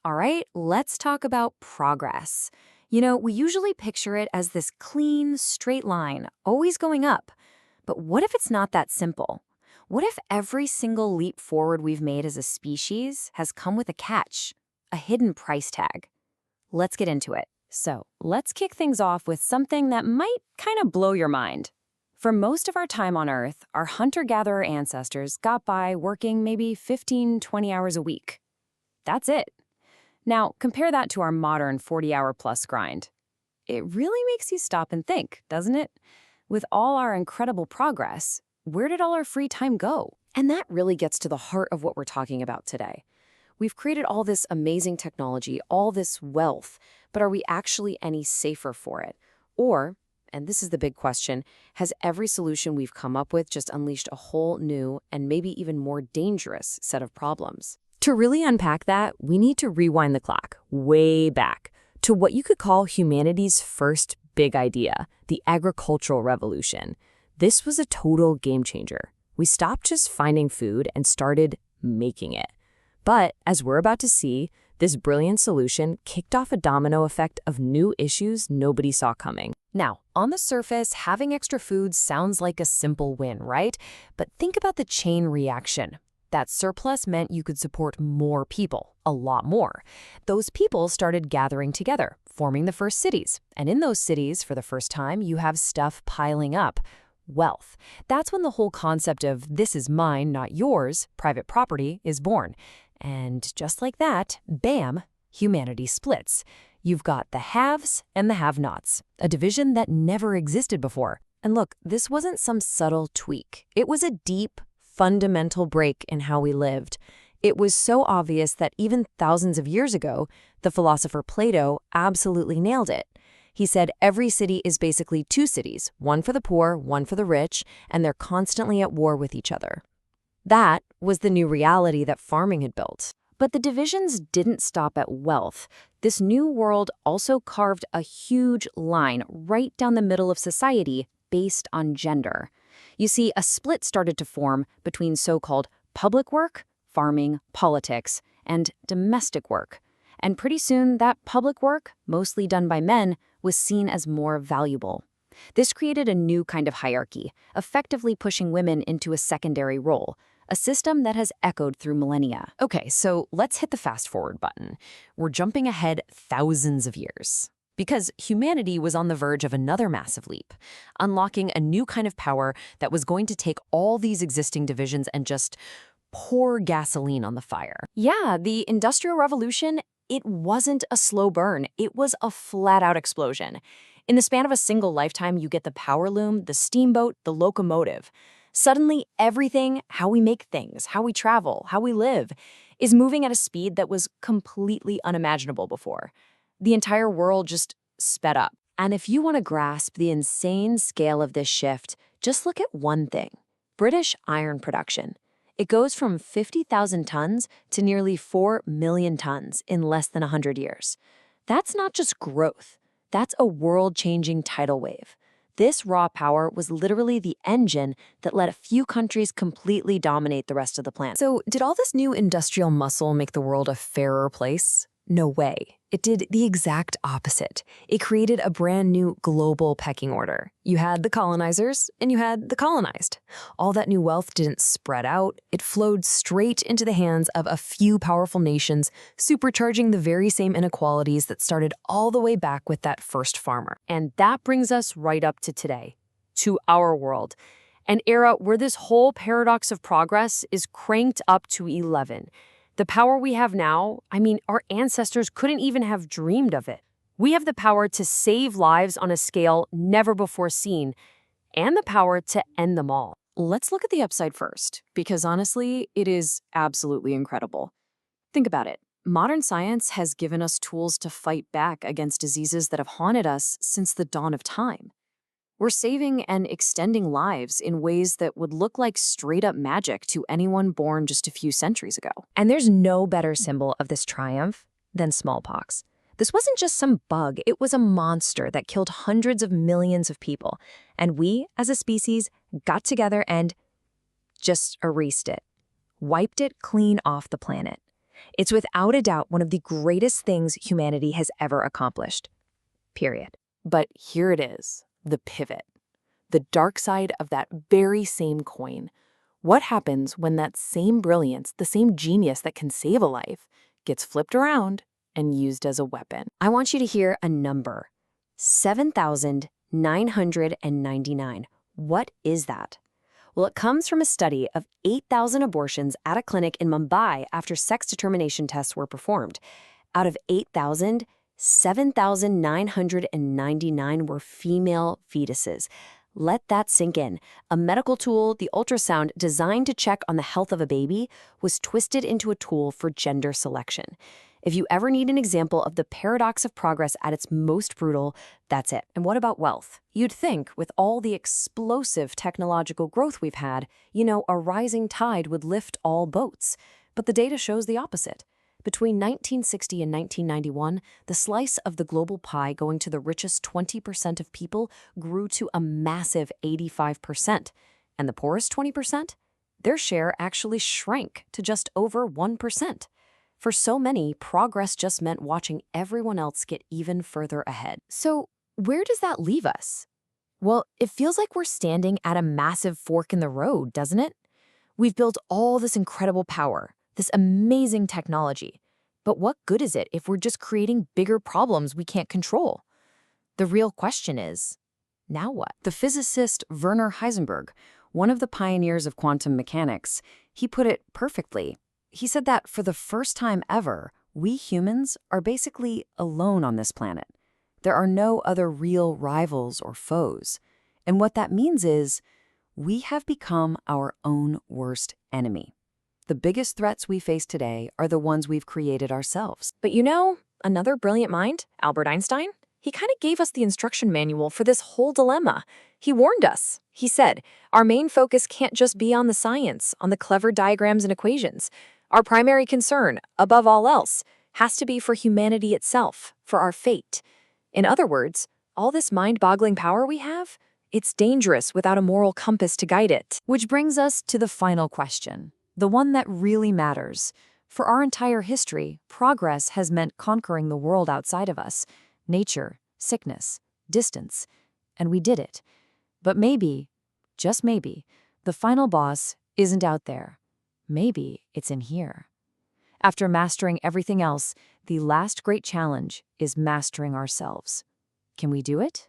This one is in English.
All right, let's talk about progress. We usually picture it as this clean, straight line, always going up. But what if it's not that simple? What if every single leap forward we've made as a species has come with a catch, a hidden price tag? Let's get into it. So, let's kick things off with something that might kind of blow your mind. For most of our time on Earth, our hunter-gatherer ancestors got by working maybe 15, 20 hours a week. That's it. Now, compare that to our modern 40-hour-plus grind. It really makes you stop and think, doesn't it? With all our incredible progress, where did all our free time go? And that really gets to the heart of what we're talking about today. We've created all this amazing technology, all this wealth, but are we actually any safer for it? Or, and this is the big question, has every solution we've come up with just unleashed a whole new and maybe even more dangerous set of problems? To really unpack that, we need to rewind the clock way back to what you could call humanity's first big idea, the agricultural revolution. This was a total game changer. We stopped just finding food and started making it. But as we're about to see, this brilliant solution kicked off a domino effect of new issues nobody saw coming. Now, on the surface, having extra food sounds like a simple win, right? But think about the chain reaction. That surplus meant you could support more people, a lot more. Those people started gathering together, forming the first cities. And in those cities, for the first time, you have stuff piling up. Wealth. That's when the whole concept of this is mine, not yours, private property, is born. And just like that, bam, humanity splits. You've got the haves and the have-nots, a division that never existed before. And look, this wasn't some subtle tweak. It was a deep, fundamental break in how we lived. It was so obvious that even thousands of years ago, the philosopher Plato absolutely nailed it. He said every city is basically two cities, one for the poor, one for the rich, and they're constantly at war with each other. That was the new reality that farming had built. But the divisions didn't stop at wealth. This new world also carved a huge line right down the middle of society based on gender. You see, a split started to form between so-called public work, farming, politics, and domestic work. And pretty soon, that public work, mostly done by men, was seen as more valuable. This created a new kind of hierarchy, effectively pushing women into a secondary role, a system that has echoed through millennia. Okay, so let's hit the fast-forward button. We're jumping ahead thousands of years. Because humanity was on the verge of another massive leap, unlocking a new kind of power that was going to take all these existing divisions and just pour gasoline on the fire. Yeah, the Industrial Revolution, it wasn't a slow burn. It was a flat-out explosion. In the span of a single lifetime, you get the power loom, the steamboat, the locomotive. Suddenly, everything, how we make things, how we travel, how we live, is moving at a speed that was completely unimaginable before. The entire world just sped up. And if you want to grasp the insane scale of this shift, just look at one thing: British iron production. It goes from 50,000 tons to nearly 4 million tons in less than 100 years. That's not just growth. That's a world-changing tidal wave. This raw power was literally the engine that let a few countries completely dominate the rest of the planet. So, did all this new industrial muscle make the world a fairer place? No way. It did the exact opposite. It created a brand new global pecking order. You had the colonizers, and you had the colonized. All that new wealth didn't spread out. It flowed straight into the hands of a few powerful nations, supercharging the very same inequalities that started all the way back with that first farmer. And that brings us right up to today, to our world, an era where this whole paradox of progress is cranked up to 11. The power we have now, our ancestors couldn't even have dreamed of it. We have the power to save lives on a scale never before seen, and the power to end them all. Let's look at the upside first, because honestly, it is absolutely incredible. Think about it. Modern science has given us tools to fight back against diseases that have haunted us since the dawn of time. We're saving and extending lives in ways that would look like straight-up magic to anyone born just a few centuries ago. And there's no better symbol of this triumph than smallpox. This wasn't just some bug, it was a monster that killed hundreds of millions of people. And we, as a species, got together and just erased it. Wiped it clean off the planet. It's without a doubt one of the greatest things humanity has ever accomplished. Period. But here it is, the pivot, the dark side of that very same coin. What happens when that same brilliance, the same genius that can save a life, gets flipped around and used as a weapon? I want you to hear a number. 7,999. What is that? Well, it comes from a study of 8,000 abortions at a clinic in Mumbai after sex determination tests were performed. Out of 8,000, 7,999 were female fetuses. Let that sink in. A medical tool, the ultrasound, designed to check on the health of a baby, was twisted into a tool for gender selection. If you ever need an example of the paradox of progress at its most brutal, that's it. And what about wealth? You'd think, with all the explosive technological growth we've had, a rising tide would lift all boats. But the data shows the opposite. Between 1960 and 1991, the slice of the global pie going to the richest 20% of people grew to a massive 85%. And the poorest 20%? Their share actually shrank to just over 1%. For so many, progress just meant watching everyone else get even further ahead. So, where does that leave us? Well, it feels like we're standing at a massive fork in the road, doesn't it? We've built all this incredible power, this amazing technology. But what good is it if we're just creating bigger problems we can't control? The real question is, now what? The physicist Werner Heisenberg, one of the pioneers of quantum mechanics, he put it perfectly. He said that for the first time ever, we humans are basically alone on this planet. There are no other real rivals or foes. And what that means is we have become our own worst enemy. The biggest threats we face today are the ones we've created ourselves. But another brilliant mind, Albert Einstein, he kind of gave us the instruction manual for this whole dilemma. He warned us. He said, our main focus can't just be on the science, on the clever diagrams and equations. Our primary concern, above all else, has to be for humanity itself, for our fate. In other words, all this mind-boggling power we have, it's dangerous without a moral compass to guide it. Which brings us to the final question, the one that really matters. For our entire history, progress has meant conquering the world outside of us, nature, sickness, distance, and we did it. But maybe, just maybe, the final boss isn't out there. Maybe it's in here. After mastering everything else, the last great challenge is mastering ourselves. Can we do it?